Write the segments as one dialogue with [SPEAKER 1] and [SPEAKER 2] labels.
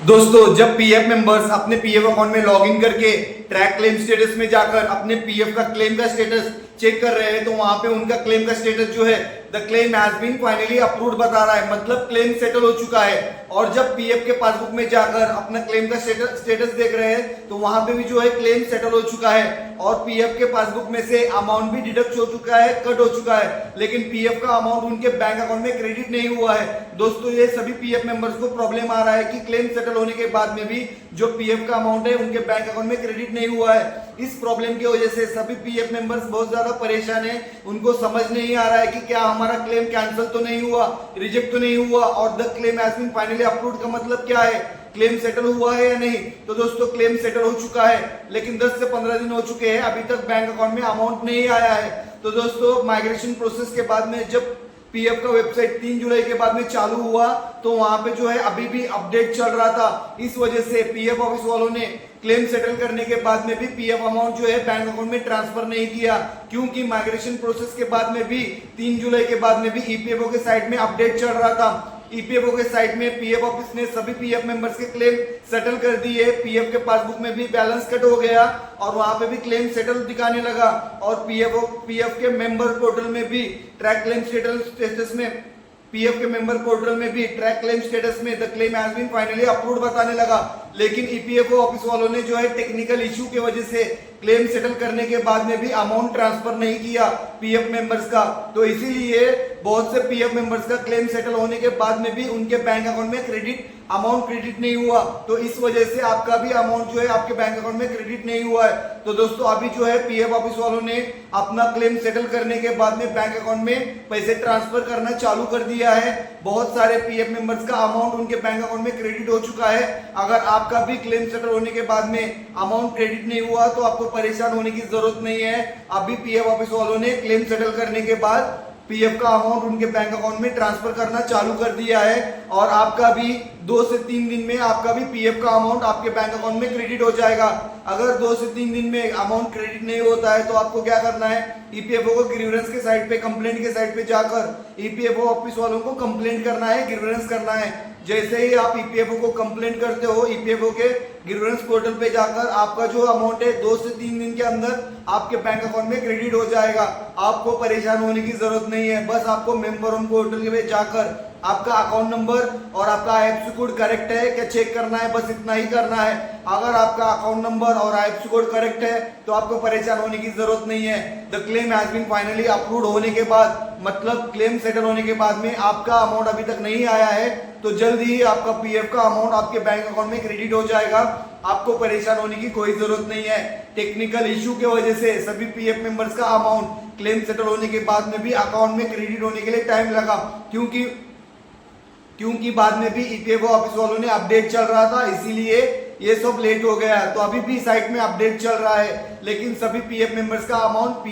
[SPEAKER 1] दोस्तों, जब PF members अपने पीएफ अकाउंट में लॉगिन करके ट्रैक क्लेम स्टेटस में जाकर अपने पीएफ का क्लेम का स्टेटस चेक कर रहे हैं तो वहां पे उनका क्लेम का स्टेटस जो है the claim has been finally approved बता रहा है, मतलब क्लेम सेटल हो चुका है। और जब पीएफ के पासबुक में जाकर अपना क्लेम का स्टेटस देख रहे हैं तो वहां पे भी जो है क्लेम सेटल हो चुका है और पीएफ के पासबुक में से अमाउंट भी डिडक्ट हो चुका है, कट हो चुका है, लेकिन पीएफ का अमाउंट उनके बैंक अकाउंट में क्रेडिट नहीं हुआ है। दोस्तों, ये सभी पीएफ मेंबर्स को प्रॉब्लम आ रहा है कि क्लेम सेटल होने के बाद में भी जो पीएफ का अमाउंट है उनके बैंक अकाउंट में क्रेडिट नहीं हुआ है। इस प्रॉब्लम की वजह से सभी पीएफ मेंबर्स बहुत ज्यादा परेशान है। उनको समझ नहीं आ रहा है कि क्या हमारा क्लेम कैंसिल तो नहीं हुआ, रिजेक्ट तो नहीं हुआ और the claim has been finally approved का मतलब क्या है, क्लेम सेटल हुआ है या नहीं। तो दोस्तों, क्लेम सेटल हो चुका है लेकिन 10 से 15 दिन हो चुके हैं, अभी तक बैंक अकाउंट में अमाउंट नहीं आया है। तो दोस्तों, माइग्रेशन प्रोसेस के बाद में जब पीएफ का वेबसाइट 3 जुलाई के बाद में चालू हुआ तो वहां पे जो है अभी भी अपडेट चल रहा था। इस वजह से पीएफ ऑफिस वालों ने क्लेम सेटल करने के बाद में भी पीएफ अमाउंट जो है बैंक अकाउंट में ट्रांसफर नहीं किया, क्योंकि माइग्रेशन प्रोसेस के बाद में भी 3 जुलाई के बाद में भी ईपीएफओ के साइट में अपडेट चल रहा था। ईपीएफओ के साइट में पीएफ ऑफिस ने सभी पीएफ मेंबर्स के क्लेम सेटल कर दिए, पीएफ के पासबुक में भी बैलेंस कट हो गया और वहां पे भी क्लेम सेटल दिखाने लगा और पीएफ के मेंबर पोर्टल में भी ट्रैक क्लेम स्टेटस में पीएफ के मेंबर पोर्टल में भी ट्रैक क्लेम स्टेटस में the claim has been finally approved बताने लगा। लेकिन ईपीएफओ ऑफिस वालों ने जो है टेक्निकल इशू की वजह से क्लेम सेटल करने के बाद में भी अमाउंट ट्रांसफर नहीं किया पीएफ मेंबर्स का। तो इसीलिए बहुत से पीएफ मेंबर्स का क्लेम सेटल होने के बाद में भी उनके बैंक अकाउंट में अमाउंट क्रेडिट नहीं हुआ। तो इस वजह से आपका भी अमाउंट जो है आपके बैंक अकाउंट में क्रेडिट नहीं हुआ है। तो दोस्तों, अभी जो है पीएफ ऑफिस वालों ने अपना क्लेम सेटल करने के बाद में बैंक अकाउंट में पैसे ट्रांसफर करना चालू कर दिया है। बहुत सारे पीएफ मेंबर्स का अमाउंट उनके बैंक अकाउंट में क्रेडिट हो चुका है। अगर आपका भी क्लेम सेटल होने के बाद में अमाउंट क्रेडिट नहीं हुआ तो आपको परेशान होने की जरूरत नहीं है। अभी पीएफ ऑफिस वालों ने क्लेम सेटल करने के बाद पीएफ का अमाउंट उनके बैंक अकाउंट में ट्रांसफर करना चालू कर दिया है और आपका भी 2 से 3 दिन में आपका भी पीएफ का अमाउंट आपके बैंक अकाउंट में क्रेडिट हो जाएगा। अगर 2 से 3 दिन में अमाउंट क्रेडिट नहीं होता है तो आपको क्या करना है, ईपीएफओ को ग्रीवेंस के साइट पे, कंप्लेंट के साइट पे जाकर ईपीएफओ ऑफिस वालों को कंप्लेंट करना है, ग्रीवेंस करना है। जैसे ही आप ईपीएफओ को कंप्लेंट करते हो, ईपीएफओ के ग्रीवेंस पोर्टल पे जाकर आपका जो अमाउंट है 2 से 3 दिन के अंदर आपके बैंक अकाउंट में क्रेडिट हो जाएगा। आपको परेशान होने की जरूरत नहीं है। बस आपको मेंबर ऑन पोर्टल पे जाकर आपका अकाउंट नंबर और आपका आईएफएससी कोड करेक्ट है क्या चेक करना है, बस इतना ही करना है। अगर आपका अकाउंट नंबर और आईएफएससी कोड करेक्ट है तो आपको परेशान होने की जरूरत नहीं है। The claim has been finally approved होने के बाद, मतलब क्लेम सेटल होने के बाद में आपका अमाउंट अभी तक नहीं आया है तो जल्दी ही आपका पीएफ का अमाउंट आपके बैंक अकाउंट में क्रेडिट हो जाएगा। आपको परेशान होने की कोई जरूरत नहीं है। टेक्निकल इशू की वजह से सभी पीएफ मेंबर्स का अमाउंट क्लेम सेटल होने के बाद में भी अकाउंट में क्रेडिट होने के लिए टाइम लगा, क्योंकि बाद में भी ईपीएफओ ऑफिस वालों ने अपडेट चल रहा था, इसीलिए ये सब लेट हो गया। तो अभी भी साइट में अपडेट चल रहा है लेकिन सभी पीएफ मेंबर्स का अमाउंट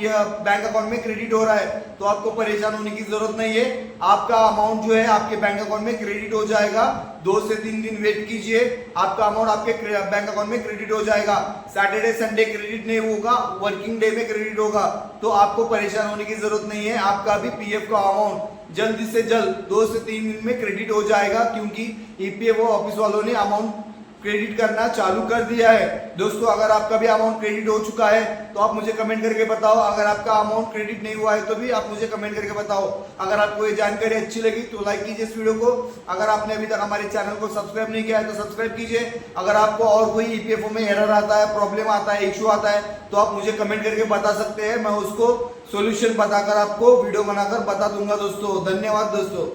[SPEAKER 1] बैंक अकाउंट में क्रेडिट हो रहा है। तो आपको परेशान होने की जरूरत नहीं है। आपका अमाउंट जो है आपके बैंक अकाउंट में क्रेडिट हो जाएगा। 2 से 3 दिन वेट कीजिए, आपका अमाउंट आपके बैंक अकाउंट में क्रेडिट हो जाएगा। सैटरडे संडे क्रेडिट नहीं होगा, वर्किंग डे में क्रेडिट होगा। तो आपको परेशान होने की जरूरत नहीं है। आपका भी पीएफ का अमाउंट जल्दी से जल्द 2 से 3 दिन में क्रेडिट हो जाएगा, क्योंकि ईपीएफओ ऑफिस वालों ने अमाउंट क्रेडिट करना चालू कर दिया है। दोस्तों, अगर आपका भी अमाउंट क्रेडिट हो चुका है तो आप मुझे कमेंट करके बताओ। अगर आपका अमाउंट क्रेडिट नहीं हुआ है तो भी आप मुझे कमेंट करके बताओ। अगर आपको ये जानकारी अच्छी लगी तो लाइक कीजिए इस वीडियो को। अगर आपने अभी तक हमारे चैनल को सब्सक्राइब नहीं किया है तो सब्सक्राइब कीजिए। अगर आपको और कोई ईपीएफओ में एरर आता है, प्रॉब्लम आता है, इशू आता है तो आप मुझे कमेंट करके बता सकते हैं। मैं उसको सोल्यूशन बताकर आपको वीडियो बनाकर बता दूंगा। दोस्तों, धन्यवाद दोस्तों।